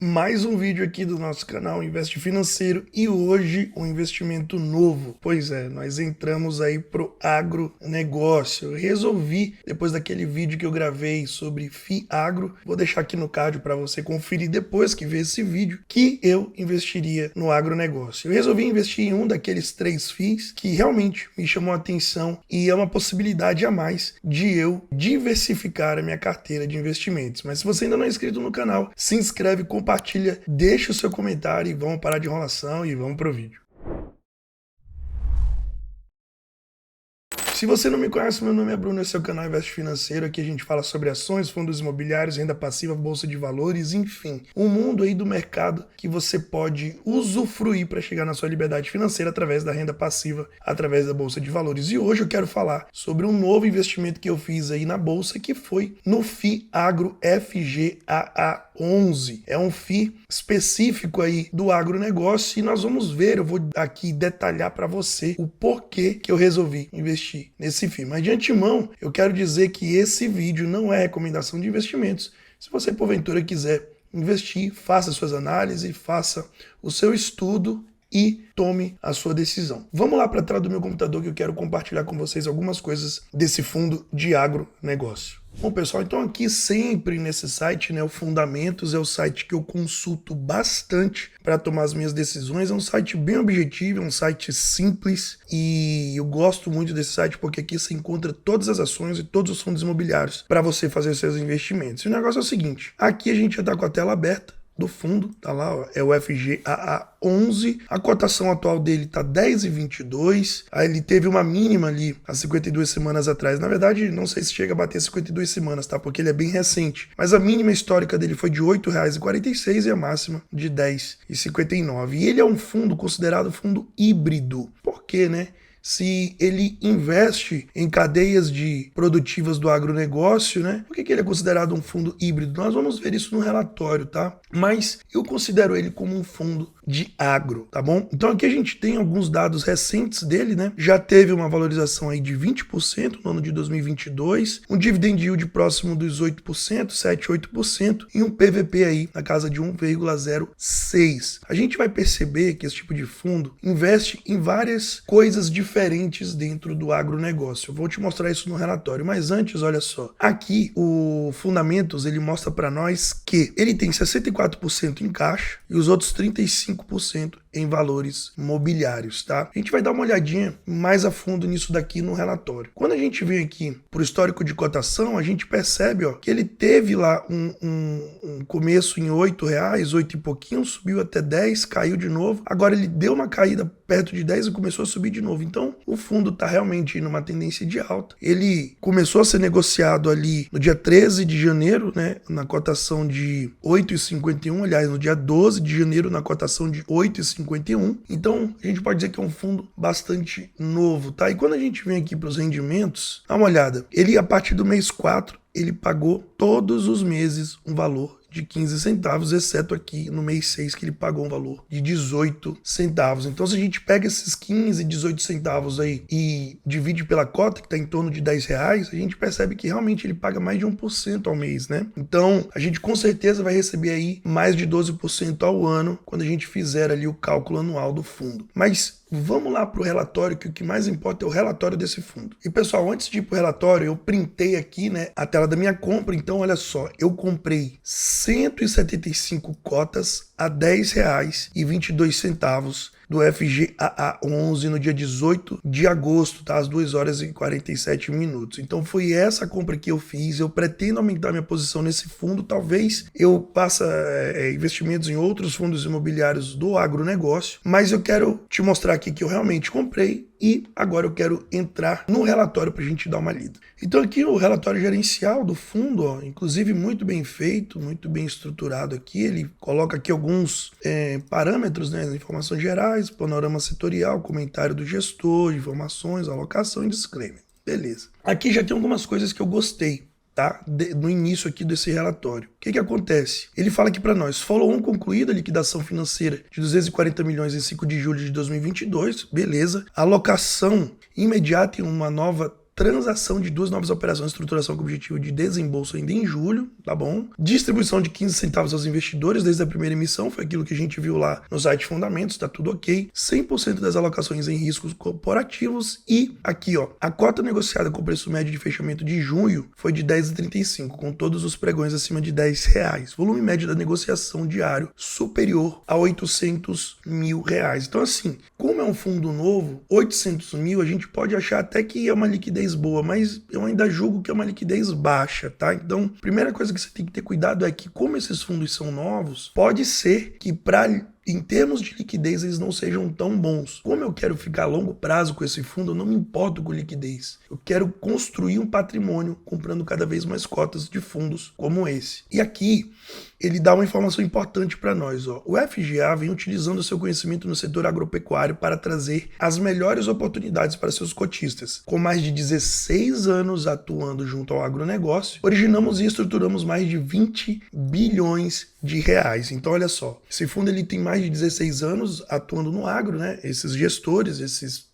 Mais um vídeo aqui do nosso canal Investe Financeiro e hoje um investimento novo. Pois é, nós entramos aí pro agronegócio. Eu resolvi, depois daquele vídeo que eu gravei sobre FII Agro, vou deixar aqui no card para você conferir depois que ver esse vídeo, que eu investiria no agronegócio. Eu resolvi investir em um daqueles 3 FIIs que realmente me chamou a atenção e é uma possibilidade a mais de eu diversificar a minha carteira de investimentos. Mas se você ainda não é inscrito no canal, se inscreve, compartilha, deixa o seu comentário e vamos parar de enrolação e vamos pro vídeo. Se você não me conhece, meu nome é Bruno, esse é o canal Investe Financeiro. Aqui a gente fala sobre ações, fundos imobiliários, renda passiva, bolsa de valores, enfim, um mundo aí do mercado que você pode usufruir para chegar na sua liberdade financeira através da renda passiva, através da bolsa de valores. E hoje eu quero falar sobre um novo investimento que eu fiz aí na bolsa, que foi no FII Agro FGAA11. É um FII específico aí do agronegócio e nós vamos ver, eu vou aqui detalhar para você o porquê que eu resolvi investir nesse FII. Mas de antemão, eu quero dizer que esse vídeo não é recomendação de investimentos. Se você porventura quiser investir, faça suas análises, faça o seu estudo e tome a sua decisão. Vamos lá para trás do meu computador que eu quero compartilhar com vocês algumas coisas desse fundo de agronegócio. Bom, pessoal, então aqui sempre nesse site, né, o Fundamentos é o site que eu consulto bastante para tomar as minhas decisões. É um site bem objetivo, é um site simples e eu gosto muito desse site porque aqui você encontra todas as ações e todos os fundos imobiliários para você fazer seus investimentos. E o negócio é o seguinte, aqui a gente já está com a tela aberta do fundo, tá lá, ó, é o FGAA11, a cotação atual dele tá 10,22, aí ele teve uma mínima ali há 52 semanas atrás, na verdade não sei se chega a bater 52 semanas, tá, porque ele é bem recente, mas a mínima histórica dele foi de R$ 8,46 e a máxima de R$ 10,59, e ele é um fundo considerado fundo híbrido, por quê, né? Se ele investe em cadeias produtivas do agronegócio, né? Por que ele é considerado um fundo híbrido? Nós vamos ver isso no relatório, tá? Mas eu considero ele como um fundo de agro, tá bom? Então aqui a gente tem alguns dados recentes dele, né? Já teve uma valorização aí de 20% no ano de 2022, um dividend yield próximo dos 8%, 7, 8% e um PVP aí na casa de 1,06. A gente vai perceber que esse tipo de fundo investe em várias coisas diferentes dentro do agronegócio. Eu vou te mostrar isso no relatório, mas antes, olha só. Aqui o Fundamentos, ele mostra para nós que ele tem 64% em caixa e os outros 35% em valores mobiliários, tá? A gente vai dar uma olhadinha mais a fundo nisso daqui no relatório. Quando a gente vem aqui pro histórico de cotação, a gente percebe, ó, que ele teve lá um começo em R$8, 8 e pouquinho, subiu até 10, caiu de novo. Agora ele deu uma caída perto de 10 e começou a subir de novo. Então, o fundo tá realmente numa tendência de alta. Ele começou a ser negociado ali no dia 13 de janeiro, né, na cotação de 8,51, aliás, no dia 12 de janeiro na cotação de 8,51. Então, a gente pode dizer que é um fundo bastante novo, tá? E quando a gente vem aqui para os rendimentos, dá uma olhada. Ele, a partir do mês 4, ele pagou todos os meses um valor de 15 centavos, exceto aqui no mês 6, que ele pagou um valor de 18 centavos. Então, se a gente pega esses 15, 18 centavos aí e divide pela cota, que está em torno de R$10, a gente percebe que realmente ele paga mais de 1% ao mês, né? Então, a gente com certeza vai receber aí mais de 12% ao ano quando a gente fizer ali o cálculo anual do fundo. Mas vamos lá para o relatório, que o que mais importa é o relatório desse fundo. E pessoal, antes de ir para o relatório, eu printei aqui, né, a tela da minha compra. Então, olha só, eu comprei 175 cotas a R$10,22 do FGAA11 no dia 18 de agosto, tá? Às 2 horas e 47 minutos. Então foi essa compra que eu fiz. Eu pretendo aumentar minha posição nesse fundo. Talvez eu faça investimentos em outros fundos imobiliários do agronegócio, mas eu quero te mostrar aqui que eu realmente comprei. E agora eu quero entrar no relatório para a gente dar uma lida. Então aqui o relatório gerencial do fundo, ó, inclusive muito bem feito, muito bem estruturado aqui. Ele coloca aqui alguns parâmetros, né, informações gerais, panorama setorial, comentário do gestor, informações, alocação e disclaimer. Beleza. Aqui já tem algumas coisas que eu gostei. Tá? No início aqui desse relatório. O que acontece? Ele fala aqui para nós, follow-on concluída, liquidação financeira de 240 milhões em 5 de julho de 2022, beleza. Alocação imediata em uma nova transação de 2 novas operações de estruturação com objetivo de desembolso ainda em julho, tá bom? Distribuição de 15 centavos aos investidores desde a primeira emissão, foi aquilo que a gente viu lá no site Fundamentos, tá tudo ok. 100% das alocações em riscos corporativos e aqui, ó, a cota negociada com o preço médio de fechamento de junho foi de 10,35, com todos os pregões acima de R$10. Volume médio da negociação diário superior a R$800 mil. Então assim, como é um fundo novo, 800 mil a gente pode achar até que é uma liquidez boa, mas eu ainda julgo que é uma liquidez baixa, tá? Então, primeira coisa que você tem que ter cuidado é que como esses fundos são novos, pode ser que em termos de liquidez, eles não sejam tão bons. Como eu quero ficar a longo prazo com esse fundo, eu não me importo com liquidez. Eu quero construir um patrimônio comprando cada vez mais cotas de fundos como esse. E aqui, ele dá uma informação importante para nós. Ó. O FGA vem utilizando seu conhecimento no setor agropecuário para trazer as melhores oportunidades para seus cotistas. Com mais de 16 anos atuando junto ao agronegócio, originamos e estruturamos mais de 20 bilhões de reais. Então, olha só, esse fundo ele tem mais de 16 anos atuando no agro, né? Esses gestores, esses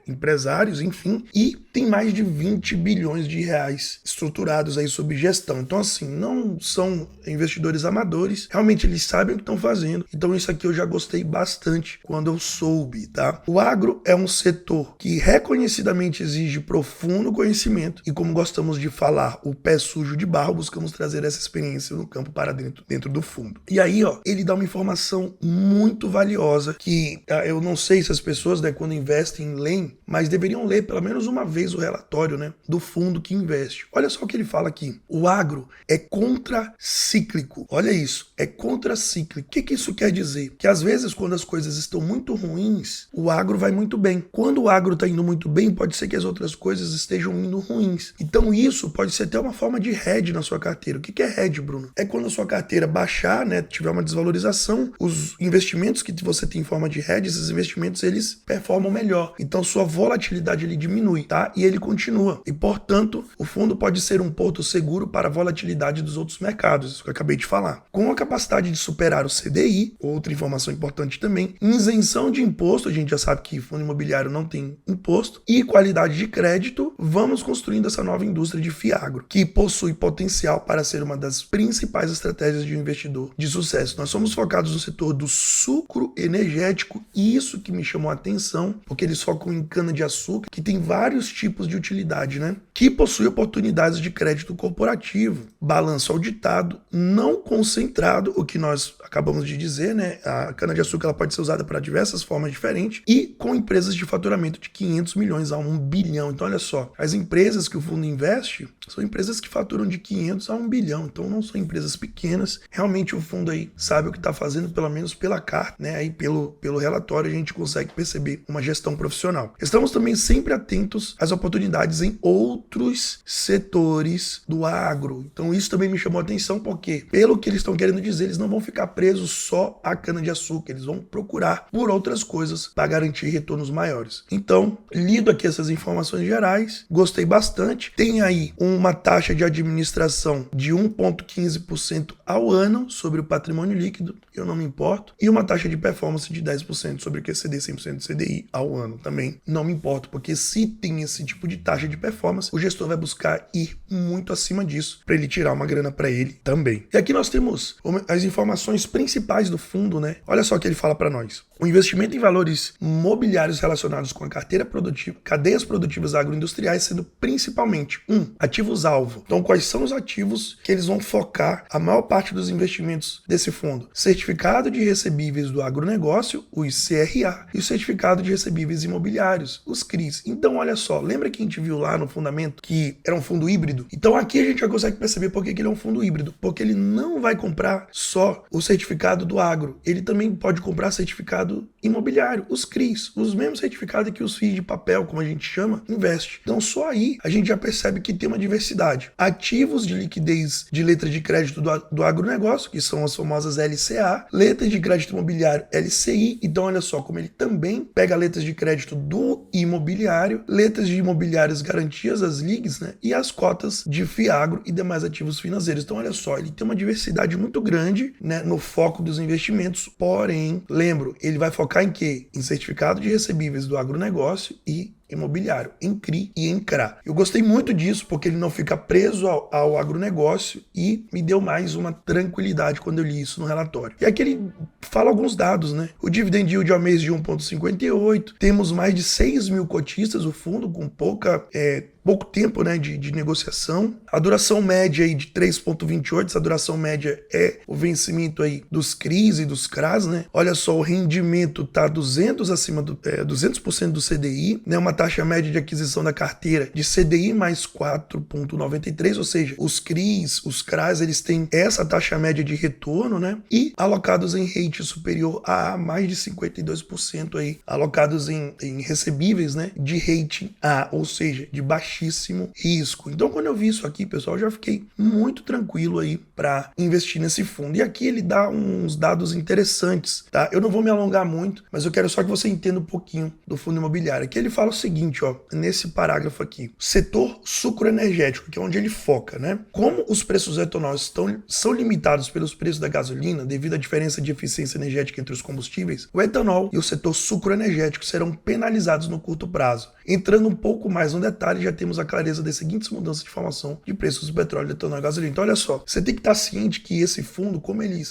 empresários, enfim, e tem mais de 20 bilhões de reais estruturados aí sob gestão. Então, assim, não são investidores amadores, realmente eles sabem o que estão fazendo. Então, isso aqui eu já gostei bastante quando eu soube, tá? O agro é um setor que reconhecidamente exige profundo conhecimento e, como gostamos de falar, o pé sujo de barro, buscamos trazer essa experiência no campo para dentro do fundo. E aí, ó, ele dá uma informação muito valiosa que eu não sei se as pessoas, né, quando investem leem, mas deveriam ler pelo menos uma vez o relatório, né, do fundo que investe. Olha só o que ele fala aqui. O agro é contracíclico. Olha isso, é contracíclico. O que isso quer dizer? Que às vezes quando as coisas estão muito ruins, o agro vai muito bem. Quando o agro está indo muito bem, pode ser que as outras coisas estejam indo ruins. Então isso pode ser até uma forma de hedge na sua carteira. O que é hedge, Bruno? É quando a sua carteira baixar, né, tiver uma desvalorização, os investimentos que você tem em forma de hedge, esses investimentos eles performam melhor. Então sua volatilidade ele diminui, tá? E ele continua. E portanto, o fundo pode ser um porto seguro para a volatilidade dos outros mercados, isso que eu acabei de falar. Com a capacidade de superar o CDI, outra informação importante também, isenção de imposto, a gente já sabe que fundo imobiliário não tem imposto, e qualidade de crédito, vamos construindo essa nova indústria de FIAGRO, que possui potencial para ser uma das principais estratégias de um investidor de sucesso. Nós somos focados no setor do sucro energético, e isso que me chamou a atenção, porque eles focam em cana-de-açúcar, que tem vários tipos de utilidade, né? Que possui oportunidades de crédito corporativo, balanço auditado, não concentrado, o que nós acabamos de dizer, né? A cana-de-açúcar ela pode ser usada para diversas formas diferentes e com empresas de faturamento de 500 milhões a 1 bilhão. Então, olha só, as empresas que o fundo investe são empresas que faturam de 500 a 1 bilhão, então não são empresas pequenas. Realmente o fundo aí sabe o que está fazendo, pelo menos pela carta, né? Aí pelo relatório a gente consegue perceber uma gestão profissional. Estamos também sempre atentos às oportunidades em outros setores do agro. Então isso também me chamou a atenção porque, pelo que eles estão querendo dizer, eles não vão ficar presos só à cana-de-açúcar, eles vão procurar por outras coisas para garantir retornos maiores. Então, lido aqui essas informações gerais, gostei bastante. Tem aí uma taxa de administração de 1,15% ao ano sobre o patrimônio líquido, eu não me importo, e uma taxa de performance de 10% sobre o QCD 100% do CDI ao ano também. Não me importo, porque se tem esse tipo de taxa de performance, o gestor vai buscar ir muito acima disso para ele tirar uma grana para ele também. E aqui nós temos as informações principais do fundo, né? Olha só o que ele fala para nós. O investimento em valores mobiliários relacionados com a carteira produtiva, cadeias produtivas agroindustriais, sendo principalmente ativos-alvo. Então, quais são os ativos que eles vão focar a maior parte dos investimentos desse fundo? Certificado de recebíveis do agronegócio, o CRA, e o certificado de recebíveis imobiliários, os CRIs. Então, olha só, lembra que a gente viu lá no fundamento que era um fundo híbrido? Então, aqui a gente já consegue perceber por que ele é um fundo híbrido, porque ele não vai comprar só o certificado do agro, ele também pode comprar certificado imobiliário, os CRIs, os mesmos certificados que os FIIs de papel, como a gente chama, investe. Então, só aí a gente já percebe que tem uma diversidade. Ativos de liquidez de letra de crédito do agronegócio, que são as famosas LCA, letras de crédito imobiliário LCI. Então, olha só como ele também pega letras de crédito do imobiliário, letras de imobiliários garantias, as LIGs, né? E as cotas de FIAGRO e demais ativos financeiros. Então, olha só, ele tem uma diversidade muito grande, né, no foco dos investimentos, porém, lembro, ele vai focar em quê? Em certificado de recebíveis do agronegócio e imobiliário, em CRI e em CRA. Eu gostei muito disso porque ele não fica preso ao agronegócio e me deu mais uma tranquilidade quando eu li isso no relatório. E aqui ele fala alguns dados, né? O dividend yield ao mês de 1,58, temos mais de 6 mil cotistas, o fundo com pouco tempo, né, de negociação. A duração média aí de 3,28, essa duração média é o vencimento aí dos CRIs e dos CRAs, né? Olha só, o rendimento tá 200% do CDI, né? Uma taxa média de aquisição da carteira de CDI mais 4,93, ou seja, os CRIs, os CRAs, eles têm essa taxa média de retorno, né? E alocados em rate superior a mais de 52% aí, alocados em recebíveis, né? De rating A, ou seja, de baixíssimo risco. Então, quando eu vi isso aqui, pessoal, eu já fiquei muito tranquilo aí para investir nesse fundo. E aqui ele dá uns dados interessantes, tá? Eu não vou me alongar muito, mas eu quero só que você entenda um pouquinho do fundo imobiliário. Aqui ele fala o seguinte, ó, nesse parágrafo aqui: setor sucroenergético, que é onde ele foca, né? Como os preços do etanol são limitados pelos preços da gasolina devido à diferença de eficiência energética entre os combustíveis, o etanol e o setor sucroenergético serão penalizados no curto prazo. Entrando um pouco mais no detalhe, já temos a clareza das seguintes mudanças de formação de preços do petróleo, do etanol e gasolina. Então, olha só, você tem que estar ciente que esse fundo, como ele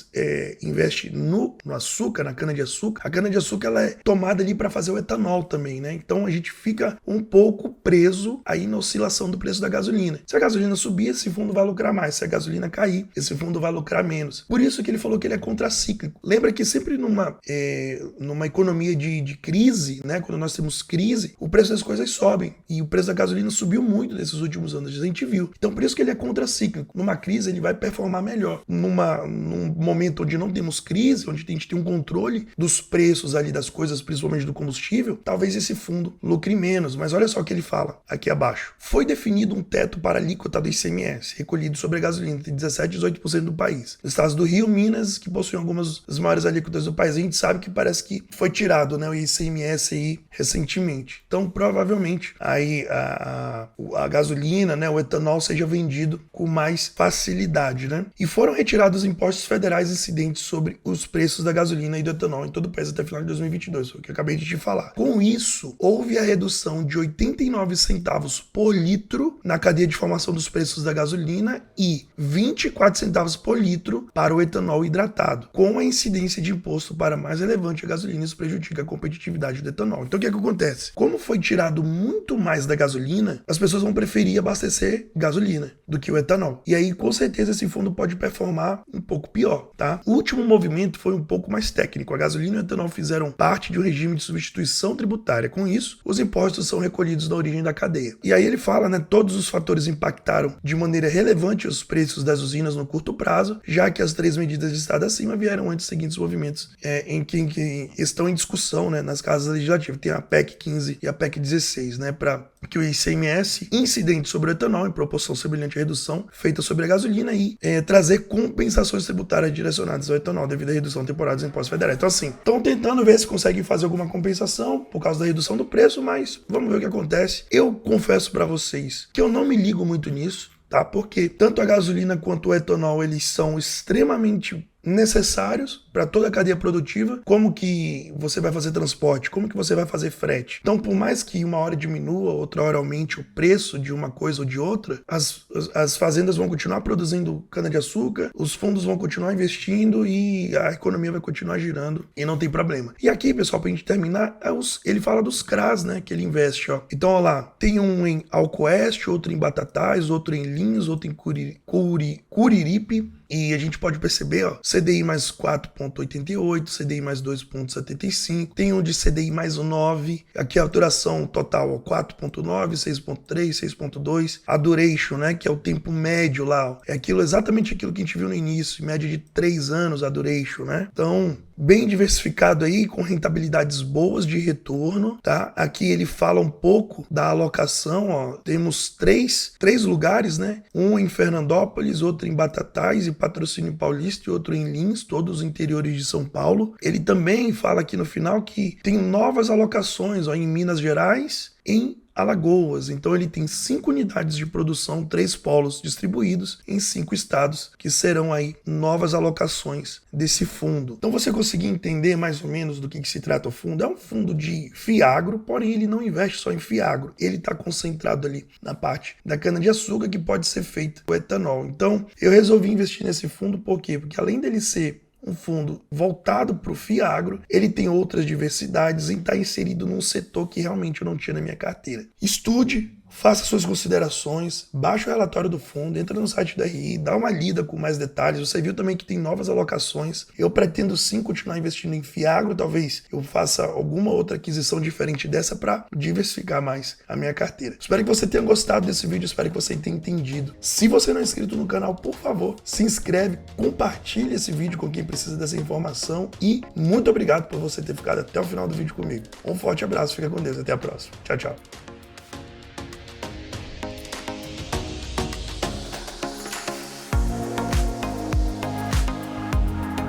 investe no açúcar, na cana-de-açúcar, a cana-de-açúcar ela é tomada ali para fazer o etanol também, né? Então, a gente fica um pouco preso aí na oscilação do preço da gasolina. Se a gasolina subir, esse fundo vai lucrar mais. Se a gasolina cair, esse fundo vai lucrar menos. Por isso que ele falou que ele é contracíclico. Lembra que sempre numa economia de crise, né? Quando nós temos crise, o preço das coisas sobem. E o preço da gasolina subiu muito nesses últimos anos, a gente viu. Então, por isso que ele é contracíclico. Numa crise, ele vai performar melhor. Num momento onde não temos crise, onde a gente tem um controle dos preços ali das coisas, principalmente do combustível, talvez esse fundo lucre menos. Mas olha só o que ele fala aqui abaixo. Foi definido um teto para a alíquota do ICMS, recolhido sobre a gasolina entre 17% e 18% do país. Nos estados do Rio, Minas, que possuem algumas das maiores alíquotas do país, a gente sabe que parece que foi tirado, né, o ICMS aí recentemente. Então, provavelmente, aí a gasolina, né, o etanol seja vendido com mais facilidade, né? E foram retirados impostos federais incidentes sobre os preços da gasolina e do etanol em todo o país até o final de 2022, foi o que eu acabei de te falar. Com isso, houve a redução de 89 centavos por litro na cadeia de formação dos preços da gasolina e 24 centavos por litro para o etanol hidratado. Com a incidência de imposto para mais relevante, a gasolina, isso prejudica a competitividade do etanol. Então, o que é que acontece? Como foi tirado muito mais da gasolina, as pessoas vão preferir abastecer gasolina do que o etanol. E aí, com certeza, esse fundo pode performar um pouco pior, tá? O último movimento foi um pouco mais técnico. A gasolina e o etanol fizeram parte de um regime de substituição tributária. Com isso, os impostos são recolhidos na origem da cadeia. E aí ele fala, né, todos os fatores impactaram de maneira relevante os preços das usinas no curto prazo, já que as três medidas listadas acima vieram antes dos seguintes movimentos em que estão em discussão, né, nas casas legislativas. Tem a PEC 15 e a PEC 16, né, para que o ICMS incidente sobre o etanol em proporção semelhante à redução feita sobre a gasolina e trazer compensações tributárias direcionadas ao etanol devido à redução temporária dos impostos federais. Então, assim, estão tentando ver se conseguem fazer alguma compensação por causa da redução do preço, mas vamos ver o que acontece. Eu confesso para vocês que eu não me ligo muito nisso, tá? Porque tanto a gasolina quanto o etanol, eles são extremamente necessários para toda a cadeia produtiva. Como que você vai fazer transporte? Como que você vai fazer frete? Então, por mais que uma hora diminua, outra hora aumente o preço de uma coisa ou de outra, as fazendas vão continuar produzindo cana-de-açúcar, os fundos vão continuar investindo e a economia vai continuar girando e não tem problema. E aqui, pessoal, pra gente terminar, ele fala dos CRAs, né, que ele investe, ó. Então, ó lá, tem um em Alcoeste, outro em Batatais, outro em Lins, outro em Curiripe. E a gente pode perceber, ó, CDI mais 4,88, CDI mais 2,75, tem um de CDI mais 9, aqui a duração total, ó, 4,9, 6,3, 6,2, a duration, né, que é o tempo médio lá, ó, é exatamente aquilo que a gente viu no início, média de 3 anos a duration, né? Então, bem diversificado aí, com rentabilidades boas de retorno, tá? Aqui ele fala um pouco da alocação, ó, temos três lugares, né? Um em Fernandópolis, outro em Batatais e Patrocínio Paulista e outro em Lins, todos os interiores de São Paulo. Ele também fala aqui no final que tem novas alocações, ó, em Minas Gerais, em Alagoas. Então ele tem 5 unidades de produção, 3 polos distribuídos em 5 estados, que serão aí novas alocações desse fundo. Então você conseguir entender mais ou menos do que se trata o fundo, é um fundo de FIAGRO, porém ele não investe só em FIAGRO, ele está concentrado ali na parte da cana-de-açúcar que pode ser feita com etanol. Então eu resolvi investir nesse fundo, por quê? Porque além dele ser um fundo voltado para o FIAGRO, ele tem outras diversidades e está inserido num setor que realmente eu não tinha na minha carteira. Estude, faça suas considerações, baixe o relatório do fundo, entra no site da RI, dá uma lida com mais detalhes. Você viu também que tem novas alocações. Eu pretendo sim continuar investindo em FIAGRO, talvez eu faça alguma outra aquisição diferente dessa para diversificar mais a minha carteira. Espero que você tenha gostado desse vídeo, espero que você tenha entendido. Se você não é inscrito no canal, por favor, se inscreve, compartilhe esse vídeo com quem precisa dessa informação e muito obrigado por você ter ficado até o final do vídeo comigo. Um forte abraço, fica com Deus, até a próxima. Tchau, tchau.